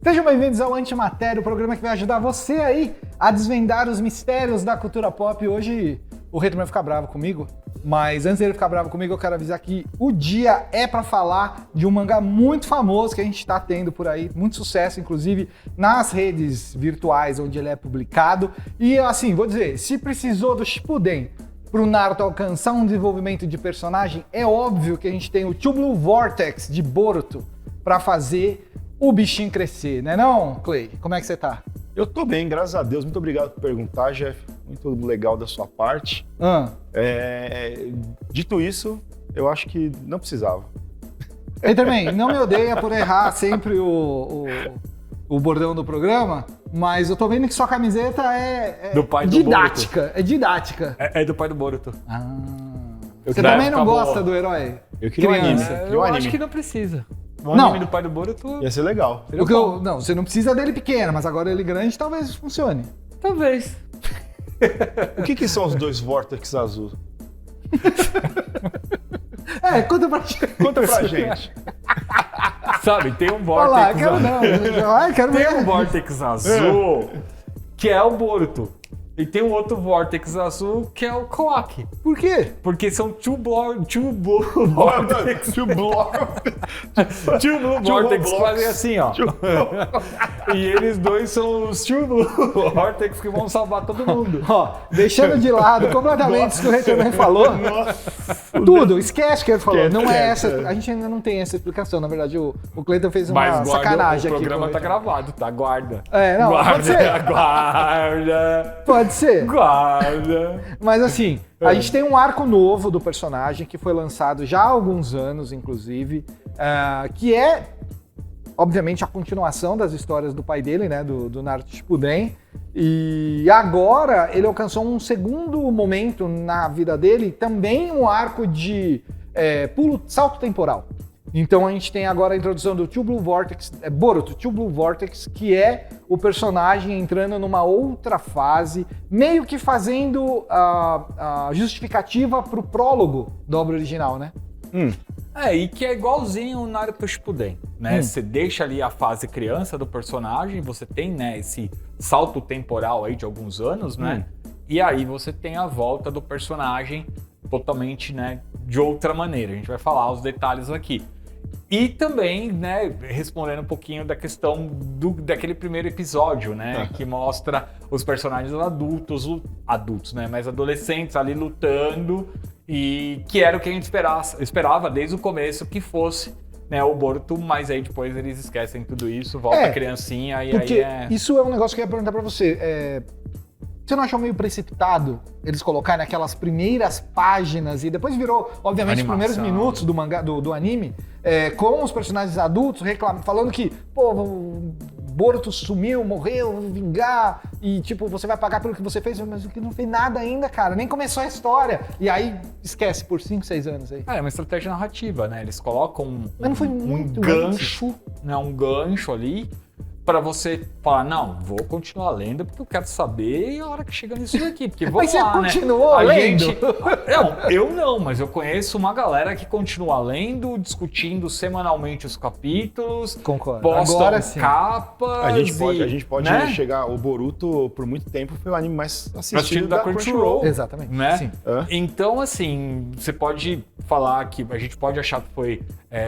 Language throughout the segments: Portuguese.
Sejam bem-vindos ao Antimatéria, o programa que vai ajudar você aí a desvendar os mistérios da cultura pop. Hoje o Reto vai ficar bravo comigo, mas antes dele ficar bravo comigo, eu quero avisar que o dia é pra falar de um mangá muito famoso que a gente tá tendo por aí, muito sucesso, inclusive nas redes virtuais onde ele é publicado. E assim, vou dizer, se precisou do Shippuden pro Naruto alcançar um desenvolvimento de personagem, é óbvio que a gente tem o Two Blue Vortex de Boruto pra fazer o bichinho crescer, né não, Clay? Como é que você tá? Eu tô bem, graças a Deus. Muito obrigado por perguntar, Jeff. Muito legal da sua parte. Dito isso, eu acho que não precisava. Ele também não me odeia por errar sempre o bordão do programa, mas eu tô vendo que sua camiseta é do pai do didática. Boruto. É didática. É do pai do Boruto. Você também não gosta do herói? Eu queria um anime. Eu acho que não precisa. O Não. anime do pai do Boruto... Ia ser legal. Não, você não precisa dele pequeno, mas agora ele grande talvez funcione. Talvez. O que são os dois Vortex azul? Conta pra gente. Conta pra gente. Sabe, tem um Olha lá, Vortex quero não. Quero Tem ver. um Vortex azul que é o Boruto. E tem um outro Vortex azul que é o Koaki. Por quê? Porque são two blue Vortex. Two Blue Vortex que fazem assim, ó. E eles dois são os Two Blue Vortex que vão salvar todo mundo. Ó, deixando de lado completamente isso que o Retorno falou. Tudo, esquece o que ele falou. Não é essa. A gente ainda não tem essa explicação. Na verdade, o Cleiton fez uma Mas sacanagem o aqui. programa tá gravado, tá? Guarda. Não, pode ser. Guarda. Pode ser. Guarda. Mas assim, a gente tem um arco novo do personagem que foi lançado já há alguns anos, inclusive, que é, obviamente, a continuação das histórias do pai dele, né, do Naruto Shippuden. E agora ele alcançou um segundo momento na vida dele, também um arco de salto temporal. Então a gente tem agora a introdução do Two Blue Vortex, Boruto, Two Blue Vortex, que é o personagem entrando numa outra fase, meio que fazendo a justificativa pro prólogo da obra original, né? E que é igualzinho o Naruto Shippuden, né? Você deixa ali a fase criança do personagem, você tem, né, esse salto temporal aí de alguns anos, né? E aí você tem a volta do personagem totalmente, né, de outra maneira. A gente vai falar os detalhes aqui. E também, né, respondendo um pouquinho da questão daquele primeiro episódio, né, que mostra os personagens adultos, né, mas adolescentes ali lutando, e que era o que a gente esperava desde o começo que fosse, né, o Boruto, mas aí depois eles esquecem tudo isso, volta a criancinha e porque aí isso é um negócio que eu ia perguntar pra você. Você não achou meio precipitado eles colocarem aquelas primeiras páginas e depois virou, obviamente, os primeiros minutos do mangá, do anime, com os personagens adultos falando que, o Boruto sumiu, morreu, vou vingar, e tipo, você vai pagar pelo que você fez, mas o que não fez nada ainda, cara, nem começou a história. E aí, esquece, por 5, 6 anos aí. É uma estratégia narrativa, né? Eles colocam Mas não foi muito gancho, né? Um gancho ali, pra você falar, não, vou continuar lendo porque eu quero saber a hora que chega nisso daqui, porque vamos mas lá, você continuou né? lendo? Eu não, mas eu conheço uma galera que continua lendo, discutindo semanalmente os capítulos, Concordo. postam Agora sim. capas. A gente pode né? chegar. O Boruto, por muito tempo, foi o anime mais assistido da Crunchyroll. Exatamente. Né? Sim. Então, assim, você pode falar que a gente pode achar que foi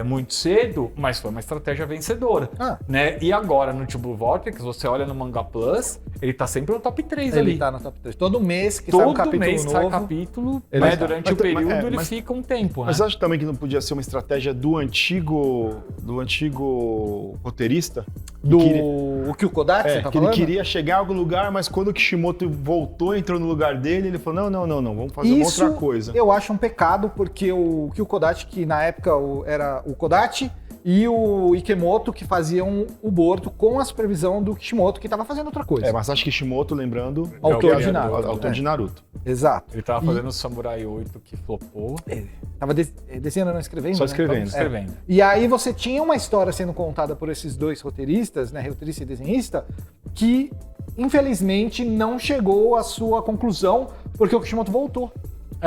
muito cedo, mas foi uma estratégia vencedora. Né? E agora, no Two Blue Vortex, você olha no Manga Plus, ele tá sempre no top 3 ali. Ele tá no top 3. Todo mês que sai um capítulo mês novo. sai capítulo, ele né? está. Durante o período ele fica um tempo, né? Mas acho também que não podia ser uma estratégia do antigo roteirista? O Kyukodachi, você tá que falando? ele queria chegar a algum lugar, mas quando o Kishimoto voltou, entrou no lugar dele, ele falou, não, vamos fazer uma outra coisa. Eu acho um pecado, porque o Kyukodachi, que na época era o Kodachi, e o Ikemoto, que faziam o Boruto com a supervisão do Kishimoto, que estava fazendo outra coisa. Mas acho que Kishimoto, lembrando, autor de Naruto. Autor de Naruto. Exato. Ele tava fazendo o Samurai 8 que flopou. Tava desenhando, não escrevendo? Só né? escrevendo. Então, Escrevendo. E aí você tinha uma história sendo contada por esses dois roteiristas, né, roteirista e desenhista, que infelizmente não chegou à sua conclusão, porque o Kishimoto voltou.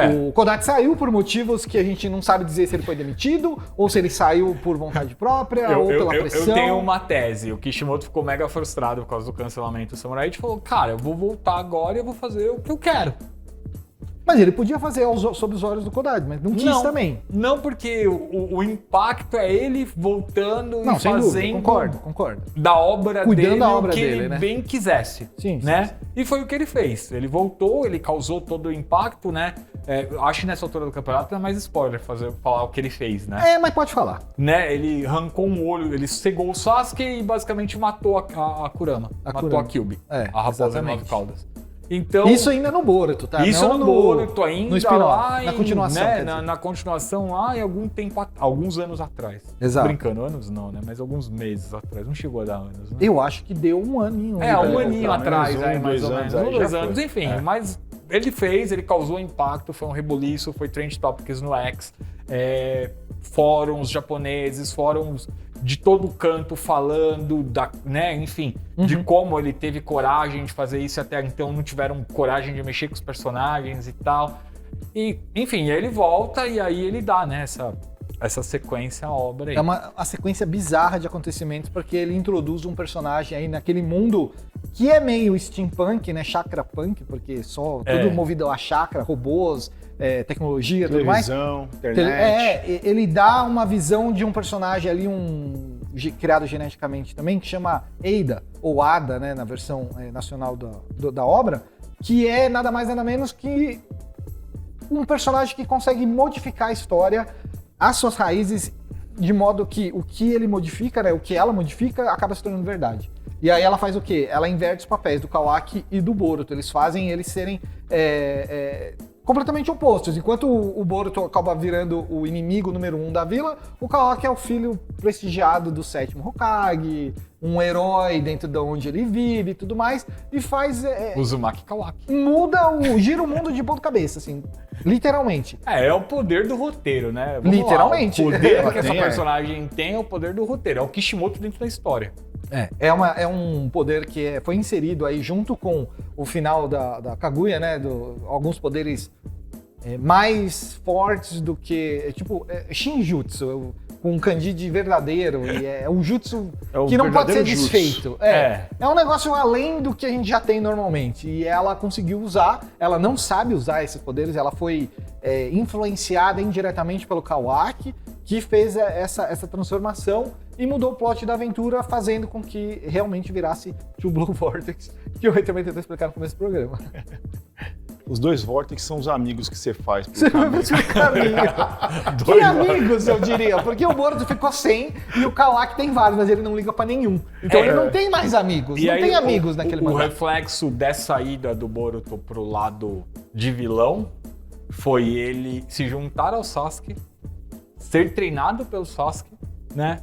O Kodate saiu por motivos que a gente não sabe dizer se ele foi demitido, ou se ele saiu por vontade própria, ou pela pressão. Eu tenho uma tese. O Kishimoto ficou mega frustrado por causa do cancelamento do Samurai Eat e falou, cara, eu vou voltar agora e eu vou fazer o que eu quero. Mas ele podia fazer sob os olhos do Kodate, mas não quis também. Não, porque o impacto é ele voltando e sem fazendo dúvida, concordo. da obra Cuidando dele da obra o que dele, ele né? bem quisesse. Sim, né? sim. E foi o que ele fez. Ele voltou, ele causou todo o impacto, né? Acho que nessa altura do campeonato não é mais spoiler falar o que ele fez, né? Mas pode falar. Né? Ele arrancou um olho, ele cegou o Sasuke e basicamente matou a Kurama. Matou a Kyuubi, a raposa de 9 caudas. Então, isso ainda no Boruto, tá? Isso não no Boruto ainda, no spin-off, lá na continuação. Né, na continuação lá em alguns anos atrás. Exato. Brincando, anos não, né? Mas alguns meses atrás. Não chegou a dar anos, né? Eu acho que deu um aninho. Um aninho atrás, menos mais ou menos. 2 anos, foi. enfim. Mas ele causou impacto, foi um rebuliço, foi trend topics no X. Fóruns japoneses, fóruns de todo canto falando, né, enfim, de como ele teve coragem de fazer isso, até então não tiveram coragem de mexer com os personagens e tal. E, enfim, ele volta e aí ele dá, né, essa sequência à obra aí. É uma sequência bizarra de acontecimentos, porque ele introduz um personagem aí naquele mundo que é meio steampunk, né, chakra punk, porque tudo movido a chakra, robôs, tecnologia, tudo mais. Televisão, internet. Ele dá uma visão de um personagem ali, criado geneticamente também, que chama Eida, ou Ada, né, na versão nacional da obra, que é nada mais nada menos que um personagem que consegue modificar a história, as suas raízes, de modo que o que ele modifica, né, o que ela modifica, acaba se tornando verdade. E aí ela faz o quê? Ela inverte os papéis do Kawaki e do Boruto. Eles fazem eles serem completamente opostos. Enquanto o Boruto acaba virando o inimigo número 1 da vila, o Kawaki é o filho prestigiado do 7º Hokage, um herói dentro de onde ele vive e tudo mais, e faz... Uzumaki Kawaki. Gira o mundo de ponta cabeça, assim, literalmente. É o poder do roteiro, né? Literalmente. O poder que essa personagem tem é o poder do roteiro, é o Kishimoto dentro da história. É um poder que foi inserido aí junto com o final da Kaguya, né? Alguns poderes mais fortes do que... Tipo, Shinjutsu, com um kanji verdadeiro. E é um jutsu que não pode ser desfeito. É um negócio além do que a gente já tem normalmente. E ela conseguiu usar, ela não sabe usar esses poderes, ela foi influenciada indiretamente pelo Kawaki, que fez essa transformação e mudou o plot da aventura, fazendo com que realmente virasse Two Blue Vortex, que eu também tentei explicar no começo do programa. Os 2 Vortex são os amigos que você faz Que amigos, eu diria, porque o Boruto ficou sem e o Kawaki tem vários, mas ele não liga pra nenhum. Então ele não tem mais amigos, não tem amigos naquele momento. O reflexo dessa ida do Boruto pro lado de vilão foi ele se juntar ao Sasuke, ser treinado pelo Sasuke, né?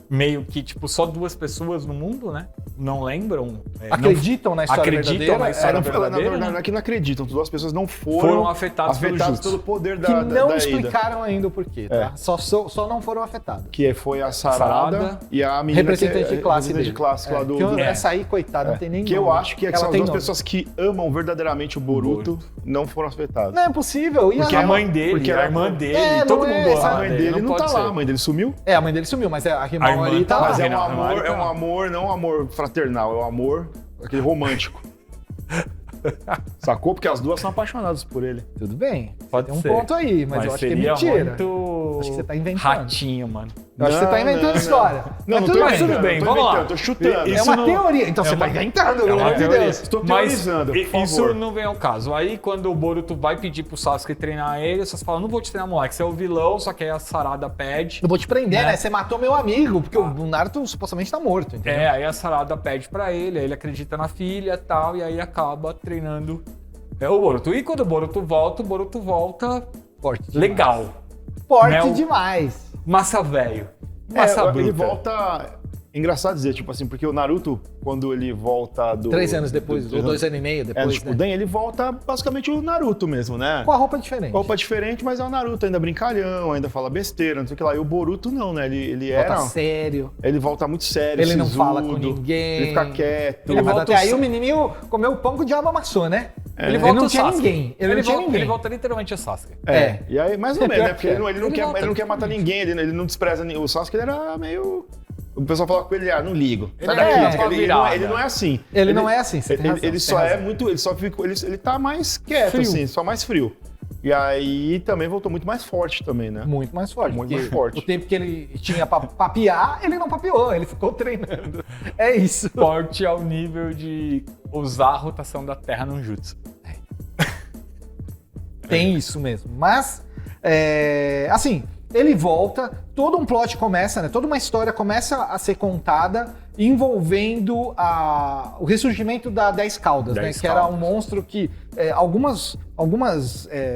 Meio que, tipo, só 2 pessoas no mundo, né? Não lembram. Acreditam na história verdadeira. Na verdade, que não acreditam. 2 pessoas não foram afetadas pelo poder da que não da explicaram ainda o porquê, tá? Só não foram afetadas. Que foi a Sarada e a menina representante de classe dele. Lá do... Essa aí, coitada, não tem nem Que eu acho que são as 2 nome. pessoas que amam verdadeiramente o Boruto não foram afetadas. Não é possível. E porque a mãe dele, porque a irmã dele, todo mundo ama. A mãe dele não tá lá, a mãe dele sumiu. A mãe dele sumiu, mas a Himawari tá lá. Mas é um amor, não um amor fraternal, é um amor aquele romântico. Sacou? Porque as 2 são apaixonadas por ele. Tudo bem. Pode ter um ser. ponto aí, mas eu acho que é mentira. Muito... Acho que você tá inventando. Ratinho, mano. Eu acho que você tá inventando história. Não, mas tudo bem, vamos lá. Eu tô chutando. É uma teoria. Então você tá inventando, pelo amor de Deus. Estou teorizando, por favor. Isso não vem ao caso. Aí, quando o Boruto vai pedir pro Sasuke treinar ele, vocês falam, não vou te treinar, moleque. Você é o vilão, só que aí a Sarada pede. Eu vou te prender, né? Você matou meu amigo, porque o Naruto supostamente tá morto, entendeu? Aí a Sarada pede pra ele, aí ele acredita na filha e tal, e aí acaba treinando o Boruto. E quando o Boruto volta Forte demais. Legal. Forte demais. Massa velho. Ele volta... Engraçado dizer, tipo assim, porque o Naruto, quando ele volta 3 anos depois, ou 2 anos e meio depois, do Shippuden, ele volta basicamente o Naruto mesmo, né? Com a roupa diferente. Com a roupa diferente, mas é o Naruto, ainda brincalhão, ainda fala besteira, não sei o que lá. E o Boruto não, né? Ele volta sério. Ele volta muito sério, ele não fala com ninguém. Ele fica quieto. Mas até aí o menininho comeu o pão que o diabo amassou, né? Ele não volta o tinha Sasuke. ninguém. Ele não tinha ninguém. Ele volta literalmente a Sasuke. E aí, mais ou menos, né? Porque ele não quer matar literalmente. ninguém, ele não despreza o Sasuke, ele era meio... O pessoal falava com ele, não ligo. Ele Sai é daqui, uma ele virada. não é assim. Ele não é assim, você tem razão, Ele você só tem é razão. muito, ele só fica, ele tá mais quieto, Frio. assim, só mais frio. E aí também voltou muito mais forte também, né? Muito mais forte. Muito porque mais forte. O tempo que ele tinha pra papear, ele não papeou, ele ficou treinando. É isso. Forte ao nível de usar a rotação da Terra num jutsu. Tem isso mesmo. Mas, assim, ele volta, todo um plot começa, né? Toda uma história começa a ser contada envolvendo o ressurgimento da 10 Caudas, né? 10 Que era um Caudas. monstro que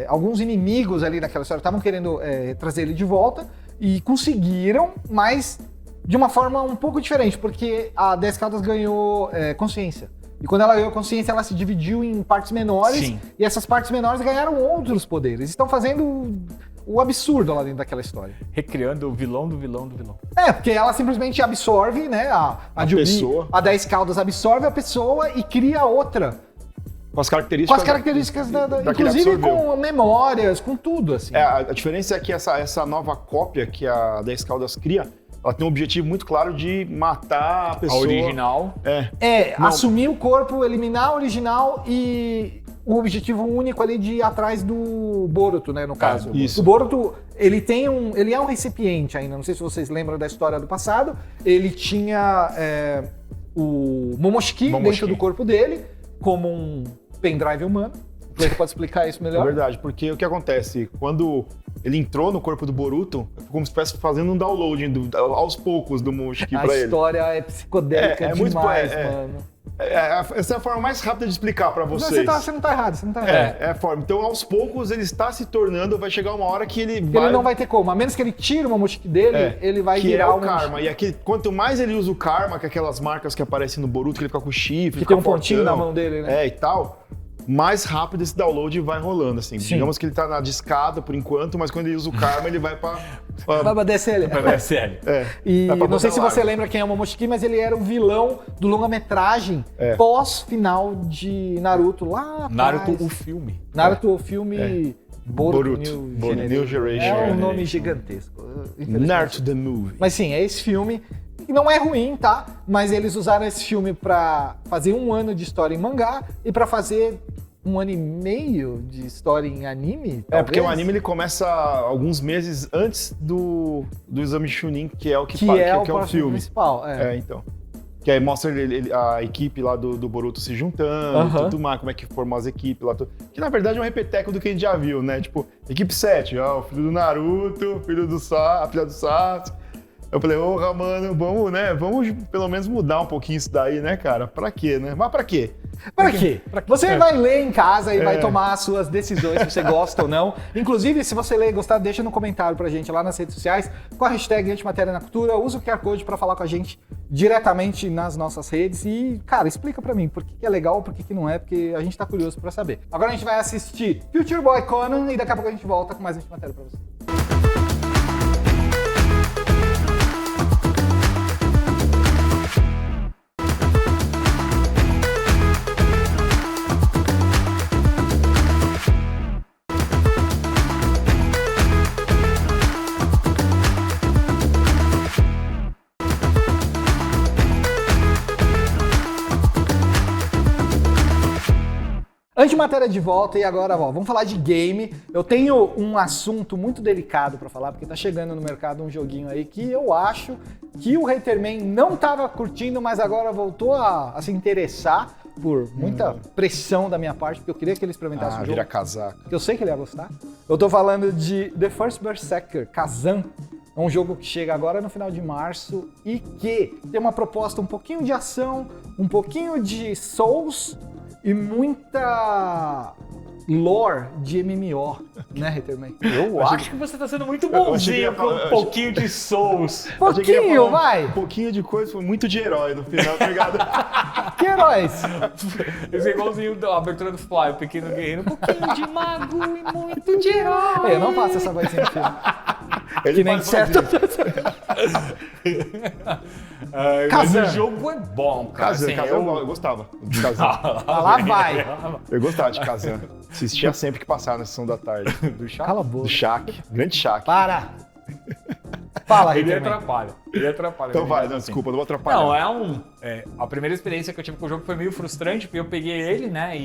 alguns inimigos ali naquela história estavam querendo trazer ele de volta e conseguiram, mas de uma forma um pouco diferente, porque a 10 Caudas ganhou consciência. E quando ela ganhou consciência, ela se dividiu em partes menores. Sim. E essas partes menores ganharam outros poderes. Estão fazendo o absurdo lá dentro daquela história. Recriando o vilão do vilão do vilão. Porque ela simplesmente absorve, né? A Jubi, pessoa. a 10 Caudas absorve a pessoa e cria outra. Com as características... Com as características daquele inclusive absorveu. com memórias, com tudo, assim. A diferença é que essa nova cópia que a 10 Caudas cria, ela tem um objetivo muito claro de matar a pessoa. A original. Não. Assumir o corpo, eliminar a original e o objetivo único ali de ir atrás do Boruto, né, no caso. isso. O Boruto, ele é um recipiente ainda, não sei se vocês lembram da história do passado, ele tinha o Momoshiki dentro do corpo dele, como um pendrive humano. Você pode explicar isso melhor? É verdade, porque o que acontece? Quando ele entrou no corpo do Boruto, foi como se estivesse fazendo um download aos poucos do Momoshiki pra A ele. história é psicodélica muito- demais, mano. Essa é a forma mais rápida de explicar pra vocês. Você não tá errado, você não tá errado. É a forma. Então, aos poucos, ele está se tornando, vai chegar uma hora que ele Porque ele não vai ter como. A menos que ele tire uma Momoshiki dele, ele vai que virar é o um karma. E aqui, quanto mais ele usa o karma, que é aquelas marcas que aparecem no Boruto, que ele fica com o chifre, Que fica tem um pontinho fortão, na mão dele, né? e tal, mais rápido esse download vai rolando, assim. Sim. Digamos que ele tá na discada por enquanto, mas quando ele usa o karma, ele vai pra... Vai pra DSL. É sério. E Vai pra não sei se borderline. você lembra quem é o Momoshiki, mas ele era o vilão do longa-metragem pós-final de Naruto lá atrás. Naruto, o filme. Naruto, o filme Boruto, New Generation. É um nome gigantesco. infelizmente. Naruto the Movie. Mas sim, é esse filme. E não é ruim, tá? Mas eles usaram esse filme pra fazer 1 ano de história em mangá e pra fazer 1 ano e meio de história em anime. Porque o talvez? anime ele começa alguns meses antes do exame Chunin, que é o que é o o filme. principal. Então. Que aí mostra a equipe lá do Boruto se juntando, tudo mais, como é que formou as equipes lá. Que na verdade é um repeteco do que a gente já viu, né? Tipo, equipe 7, o filho do Naruto, a filha do Sasuke. Eu falei, mano, vamos pelo menos mudar um pouquinho isso daí, né, cara? Pra quê, né? Mas pra quê? Pra quê? Você vai ler em casa e vai tomar as suas decisões, se você gosta ou não. Inclusive, se você ler e gostar, deixa no comentário pra gente lá nas redes sociais com a hashtag Antimatéria na Cultura. Usa o QR Code pra falar com a gente diretamente nas nossas redes e, cara, explica pra mim por que é legal, por que não é, porque a gente tá curioso pra saber. Agora a gente vai assistir Future Boy Conan e daqui a pouco a gente volta com mais Antimatéria pra você. Antimatéria de volta e agora, vamos falar de game. Eu tenho um assunto muito delicado pra falar, porque tá chegando no mercado um joguinho aí que eu acho que o Haterman não tava curtindo, mas agora voltou a se interessar por muita pressão da minha parte, porque eu queria que ele experimentasse o jogo. Vira casaco. Que eu sei que ele ia gostar. Eu tô falando de The First Berserker, Kazan. É um jogo que chega agora no final de março e que tem uma proposta um pouquinho de ação, um pouquinho de Souls e muita lore de MMO, né, Haterman? Eu acho que você tá sendo muito bonzinho com um pouquinho de Souls. Pouquinho, vai! Um pouquinho de coisa, foi muito de herói no final, tá ligado? Que heróis! Esse é igualzinho da abertura do Fly, o pequeno guerreiro. Um pouquinho de mago e muito de herói. Eu não faço essa vozinha de filme. Ele Que nem faz certo. Mas Kazan. o jogo é bom, cara. Kazan, Assim, Kazan eu gostava de Kazan. Lá vai. Eu gostava de Kazan. Assistia sempre que passava na sessão da tarde. Do Shaq. Cala a boca. Do Shaq, grande Shaq. Para. Fala aí Ele também. atrapalha. Ele atrapalha. Então ele vai, é não, assim. desculpa, não vou atrapalhar. Não, a primeira experiência que eu tive com o jogo foi meio frustrante, porque eu peguei ele, né,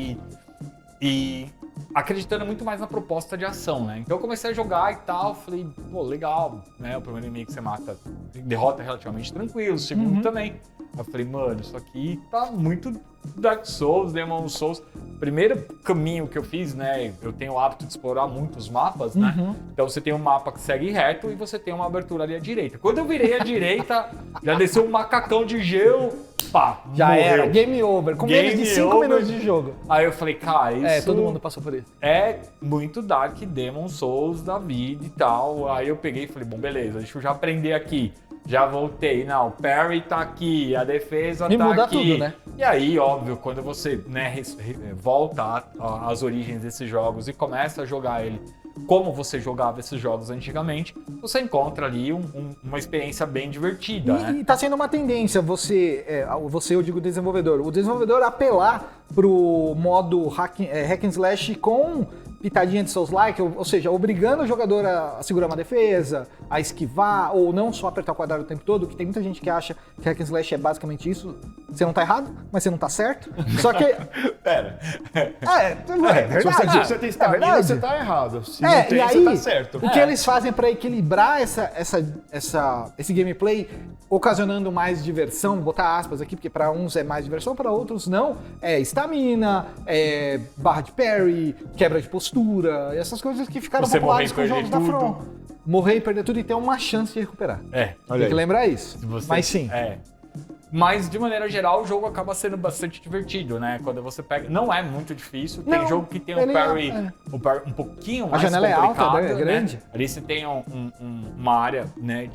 e acreditando muito mais na proposta de ação, né? Então eu comecei a jogar e tal, falei, pô, legal, né? O primeiro inimigo que você mata, derrota relativamente tranquilo, o segundo também. Aí eu falei, mano, isso aqui tá muito Dark Souls, Demon Souls. Primeiro caminho que eu fiz, né? Eu tenho o hábito de explorar muitos mapas, né? Então você tem um mapa que segue reto e você tem uma abertura ali à direita. Quando eu virei à direita, já desceu um macacão de gelo, pá, Já morreu. era. Game over. Com menos de Game 5 over. minutos de jogo. Aí eu falei, cara, isso Todo mundo passou por isso. é muito Dark Demon Souls da vida e tal. Aí eu peguei e falei, bom, beleza, deixa eu já aprender aqui. Já voltei, não, o parry tá aqui, a defesa Me tá muda aqui. tudo, né? E aí, óbvio, quando você né, volta às origens desses jogos e começa a jogar ele como você jogava esses jogos antigamente, você encontra ali uma experiência bem divertida, né? E tá sendo uma tendência eu digo desenvolvedor, o desenvolvedor apelar pro modo hack and slash com pitadinha de Souls-like, ou seja, obrigando o jogador a segurar uma defesa, a esquivar, ou não só apertar o quadrado o tempo todo, que tem muita gente que acha que hack and slash é basicamente isso. Você não tá errado, mas você não tá certo. Só que... Pera. É verdade. Se você tem estamina, verdade. você tá errado. Se não tem, e você aí, tá certo. o que eles fazem pra equilibrar esse gameplay, ocasionando mais diversão, botar aspas aqui, porque pra uns é mais diversão, pra outros não, é estamina, é barra de parry, quebra de postura, essas coisas que ficaram Você populares com morrer os e jogos da perder From. Morrer e perder tudo e ter uma chance de recuperar. É. Tem que lembrar isso. Você- Mas sim. É. Mas, de maneira geral, o jogo acaba sendo bastante divertido, né? Quando você pega... Não é muito difícil. Tem Não, jogo que tem ele um parry, é. um parry um pouquinho A mais janela é alta, complicado, né? É grande. Ali você tem uma área, né,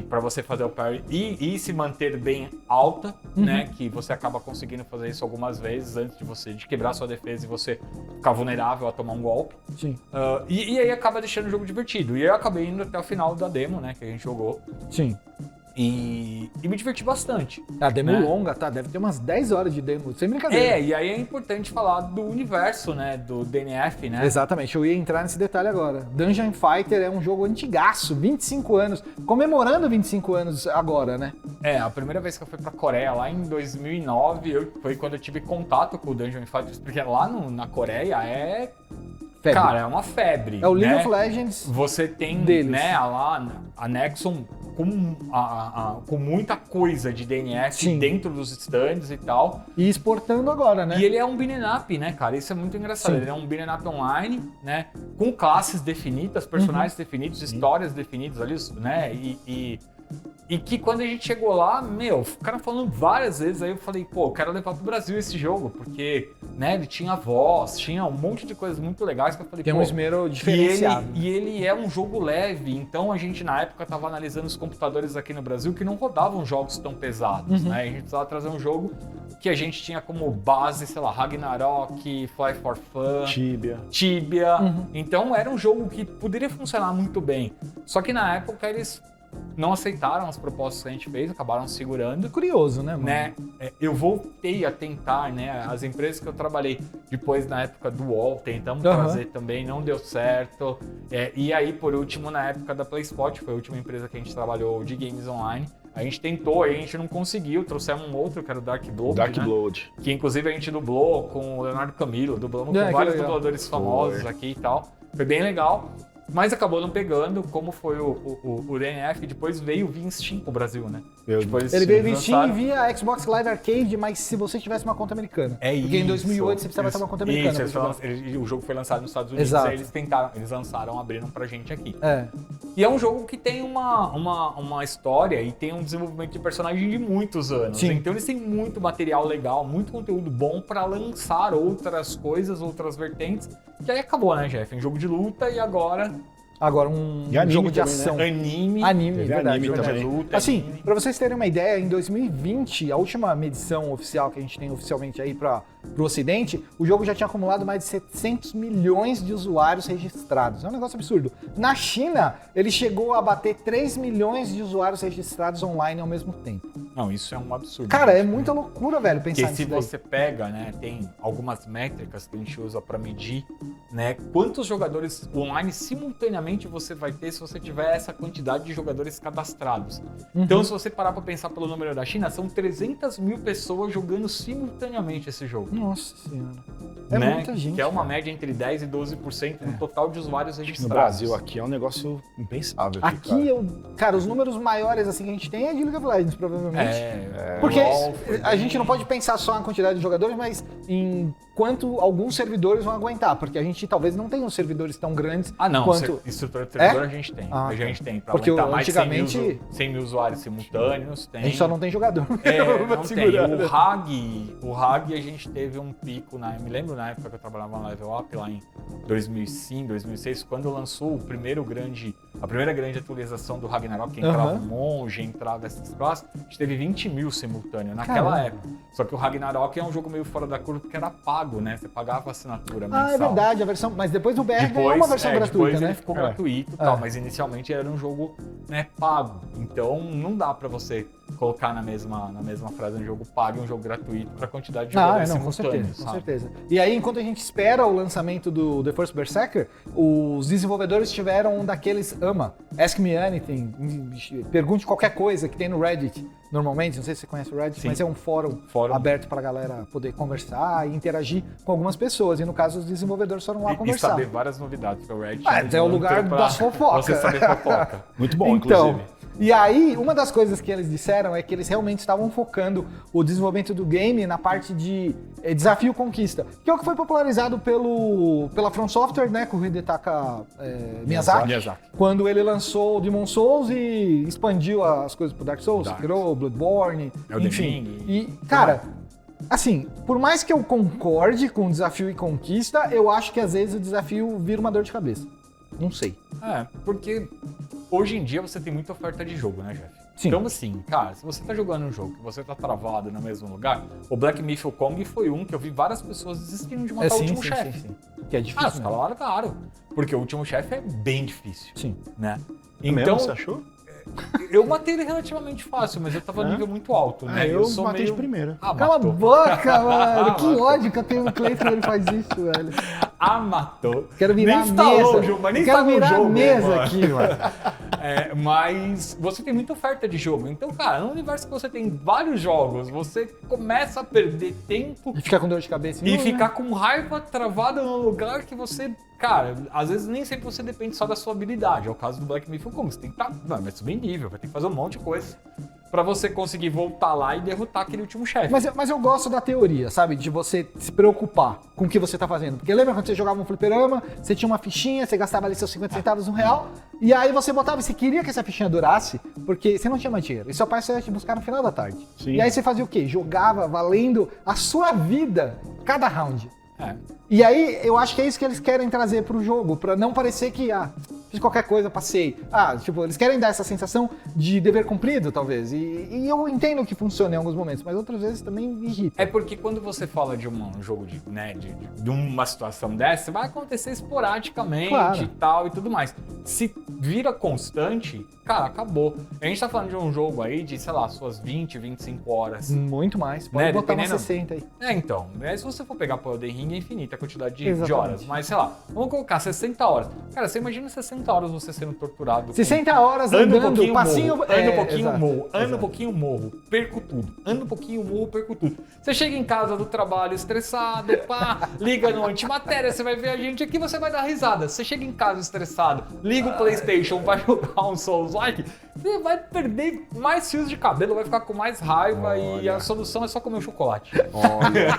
para você fazer o parry e se manter bem alta, né? Que você acaba conseguindo fazer isso algumas vezes antes de quebrar sua defesa e você ficar vulnerável a tomar um golpe. Sim. E aí acaba deixando o jogo divertido. E eu acabei indo até o final da demo, né? Que a gente jogou. Sim. E me diverti bastante. A demo Né? longa, tá? Deve ter umas 10 horas de demo, sem brincadeira. E aí é importante falar do universo, né? Do DNF, né? Exatamente, eu ia entrar nesse detalhe agora. Dungeon Fighter é um jogo antigaço, 25 anos, comemorando 25 anos agora, né? A primeira vez que eu fui pra Coreia, lá em 2009, foi quando eu tive contato com o Dungeon Fighters, porque lá na Coreia Febre. Cara, é uma febre. É o League né? of Legends. Você tem, deles. né, a Nexon com muita coisa de DNF Sim. dentro dos stands e tal. E exportando agora, né? E ele é um beat'em up, né, cara? Isso é muito engraçado. Sim. Ele é um beat'em up online, né? Com classes definidas, personagens definidos, histórias definidas ali, né? E que quando a gente chegou lá, o cara falando várias vezes, aí eu falei, pô, eu quero levar pro Brasil esse jogo, porque, né, ele tinha voz, tinha um monte de coisas muito legais que eu falei, Tem pô, um esmero diferenciado. E ele é um jogo leve, então a gente na época tava analisando os computadores aqui no Brasil que não rodavam jogos tão pesados, né? A gente precisava trazer um jogo que a gente tinha como base, sei lá, Ragnarok, Fly for Fun, Tibia. Então era um jogo que poderia funcionar muito bem. Só que na época eles não aceitaram as propostas que a gente fez, acabaram segurando. Curioso, né, mano? Né? Eu voltei a tentar, né? As empresas que eu trabalhei depois na época do UOL, tentamos trazer também, não deu certo. E aí, por último, na época da PlaySpot, foi a última empresa que a gente trabalhou de games online. A gente tentou, aí a gente não conseguiu, trouxemos um outro, que era o Dark Blood, Dark né? Blood. Que inclusive a gente dublou com o Leonardo Camilo, dublamos com vários dubladores famosos aqui e tal. Foi bem legal. Mas acabou não pegando, como foi o DNF, depois veio via Steam pro Brasil, né? Depois Ele veio via lançaram- Steam via Xbox Live Arcade, mas se você tivesse uma conta americana. Porque em 2008 você precisava ter uma conta americana. pra jogar. O jogo foi lançado nos Estados Unidos, Exato. aí eles lançaram, abriram pra gente aqui. É. E é um jogo que tem uma história e tem um desenvolvimento de personagem de muitos anos. Sim. Então eles têm muito material legal, muito conteúdo bom pra lançar outras coisas, outras vertentes. Que aí acabou, né, Jeff? Um jogo de luta e agora Agora um E anime jogo de também, né? ação. anime. Verdade, anime verdade. também. Luta, Assim, anime. pra vocês terem uma ideia, em 2020, a última medição oficial que a gente tem oficialmente aí pra pro Ocidente, o jogo já tinha acumulado mais de 700 milhões de usuários registrados. É um negócio absurdo. Na China, ele chegou a bater 3 milhões de usuários registrados online ao mesmo tempo. Não, isso é um absurdo. Cara, é muita loucura, velho, pensar Porque se nisso daí. você pega, né, tem algumas métricas que a gente usa para medir, né, quantos jogadores online simultaneamente você vai ter se você tiver essa quantidade de jogadores cadastrados. Então, se você parar para pensar pelo número da China, são 300 mil pessoas jogando simultaneamente esse jogo. Nossa senhora. É né? muita gente. Que é uma cara. média entre 10% e 12% do total de usuários No registrados. Brasil aqui é um negócio impensável. Aqui, cara, os números maiores assim que a gente tem é de League of Legends, provavelmente. Porque LOL foi a gente bem- não pode pensar só na quantidade de jogadores, mas em quanto alguns servidores vão aguentar, porque a gente talvez não tenha uns servidores tão grandes Ah, não, quanto... estrutura de servidor a gente tem. Ah, a gente tem. Pra Porque aguentar mais de 100 antigamente- 100 mil usuários simultâneos, tem. A gente só não tem jogador. É, pra não tem. segurar, né? O RAG a gente teve um pico, me lembro na época que eu trabalhava na Level Up, lá em 2005, 2006, quando lançou a primeira grande atualização do Ragnarok, que entrava um monge, entrava essas classes, a gente teve 20 mil simultâneos naquela Caramba. época. Só que o Ragnarok é um jogo meio fora da curva porque era pago, né? Você pagava a assinatura mensal. Ah, é verdade, a versão... Mas depois o BR ganhou uma versão gratuita, depois né? ele ficou gratuito e tal, mas inicialmente era um jogo, né, pago. Então não dá pra você colocar na mesma frase um jogo pago e um jogo gratuito pra quantidade de jogadores Com certeza, simultâneos, com sabe? certeza. E aí, enquanto a gente espera o lançamento do The First Berserker, os desenvolvedores tiveram um daqueles Ask Me Anything, pergunte qualquer coisa que tem no Reddit, normalmente, não sei se você conhece o Reddit, Sim. mas é um fórum aberto pra galera poder conversar e interagir com algumas pessoas. E no caso, os desenvolvedores foram lá E conversar. saber várias novidades, porque o Reddit É o lugar das fofocas. Você saber fofoca. Muito bom, Então, inclusive. e aí, uma das coisas que eles disseram é que eles realmente estavam focando o desenvolvimento do game na parte de desafio conquista, que é o que foi popularizado pela From Software, né, com o Hidetaka Miyazaki, quando ele lançou o Demon Souls e expandiu as coisas pro Dark Souls, criou Bloodborne, Elden enfim. Ring. E, cara, assim, por mais que eu concorde com desafio e conquista, eu acho que às vezes o desafio vira uma dor de cabeça. Não sei. Porque hoje em dia você tem muita oferta de jogo, né, Jeff? Sim. Então, assim, cara, se você tá jogando um jogo que você tá travado no mesmo lugar, o Black Myth Wukong foi um que eu vi várias pessoas desistindo de matar o último chefe. Sim. Que é difícil. Os caras largaram. Porque o último chefe é bem difícil. Sim. Né? Então, Então, você achou? eu matei ele relativamente fácil, mas eu tava nível muito alto, né? Eu sou matei meio... de primeira. Cala a matou. boca, mano. Que Matou. ódio que eu tenho no Cleiton quando ele faz isso, velho. Matou. Quero virar nem instalou mesa. o jogo, mas nem Quero instalou o virar jogo, a mesa mano. aqui, mano. Mas você tem muita oferta de jogo. Então, cara, no universo que você tem vários jogos, você começa a perder tempo E ficar com dor de cabeça. e Não, ficar com raiva travada no lugar que você... Cara, às vezes nem sempre você depende só da sua habilidade. É o caso do Black Myth Wukong. Você tem que vai subir nível, vai ter que fazer um monte de coisa pra você conseguir voltar lá e derrotar aquele último chefe. Mas eu gosto da teoria, sabe? De você se preocupar com o que você tá fazendo. Porque lembra quando você jogava um fliperama, você tinha uma fichinha, você gastava ali seus 50 centavos, R$1, e aí você botava e você queria que essa fichinha durasse, porque você não tinha mais dinheiro. E seu pai só ia te buscar no final da tarde. Sim. E aí você fazia o quê? Jogava valendo a sua vida cada round. E aí, eu acho que é isso que eles querem trazer pro jogo, pra não parecer que, fiz qualquer coisa, passei. Tipo, eles querem dar essa sensação de dever cumprido, talvez. E eu entendo que funciona em alguns momentos, mas outras vezes também me irrita. É porque quando você fala de um jogo de uma situação dessa, vai acontecer esporadicamente Claro. e tal e tudo mais. Se vira constante, cara, acabou. A gente tá falando de um jogo aí de, sei lá, suas 20, 25 horas. Muito mais. Pode Né, botar umas dependendo- 60 aí. Então, se você for pegar pro Elden Ring, é infinita a quantidade de Exatamente. horas. Mas, sei lá, vamos colocar 60 horas. Cara, você imagina 60 horas você sendo torturado. com- 60 horas Ando um andando, pouquinho, passinho... morro, ando um pouquinho, exato, morro, ando um exato. pouquinho, morro, perco tudo. Ando um pouquinho, morro, perco tudo. Você chega em casa do trabalho estressado, pá, liga no Antimatéria, você vai ver a gente aqui, você vai dar risada. Você chega em casa estressado, liga o PlayStation, vai jogar um Souls-like, você vai perder mais fios de cabelo, vai ficar com mais raiva e a solução é só comer um chocolate. Olha,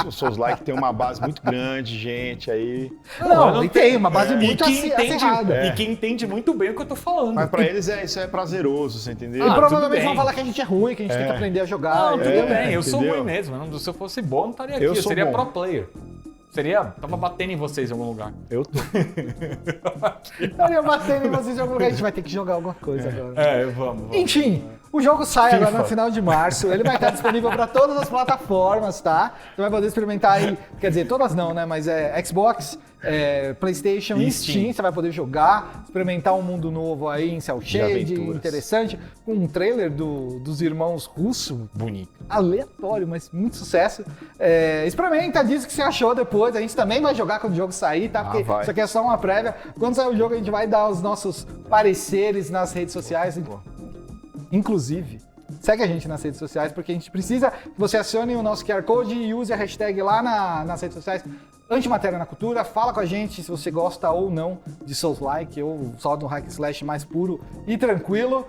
o Souls-like tem uma base muito grande, gente, aí. Não, e tem uma base muito acirrada. E que entende muito bem o que eu tô falando. Mas pra eles isso é prazeroso, você entendeu? E tudo provavelmente bem. vão falar que a gente é ruim, que a gente tem que aprender a jogar. Não, tudo entendeu? bem, eu sou entendeu? ruim mesmo. Se eu fosse bom, não estaria aqui. Eu Eu sou seria bom. pro player. Tava batendo em vocês em algum lugar. Eu tô. Eu batendo em vocês em algum lugar, a gente vai ter que jogar alguma coisa agora. Vamos. Enfim, O jogo sai agora FIFA. no final de março, ele vai estar disponível para todas as plataformas, tá? Você vai poder experimentar aí, quer dizer, todas não, né? Mas Xbox, PlayStation e Steam, você vai poder jogar, experimentar um mundo novo aí em Cell Shade, interessante, com um trailer dos irmãos Russo. Bonito. Aleatório, mas muito sucesso. Experimenta, diz o que você achou depois. A gente também vai jogar quando o jogo sair, tá? Porque isso aqui é só uma prévia. Quando sair o jogo, a gente vai dar os nossos pareceres nas redes sociais. Inclusive, segue a gente nas redes sociais, porque a gente precisa que você acione o nosso QR Code e use a hashtag lá nas redes sociais. Antimatéria na Cultura, fala com a gente se você gosta ou não de Souls-like ou só do hack slash mais puro e tranquilo.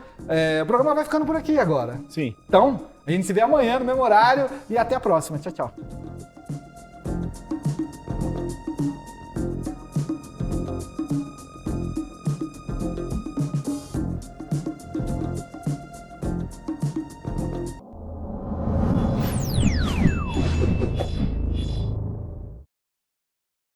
O programa vai ficando por aqui agora. Sim. Então, a gente se vê amanhã no mesmo horário e até a próxima. Tchau, tchau.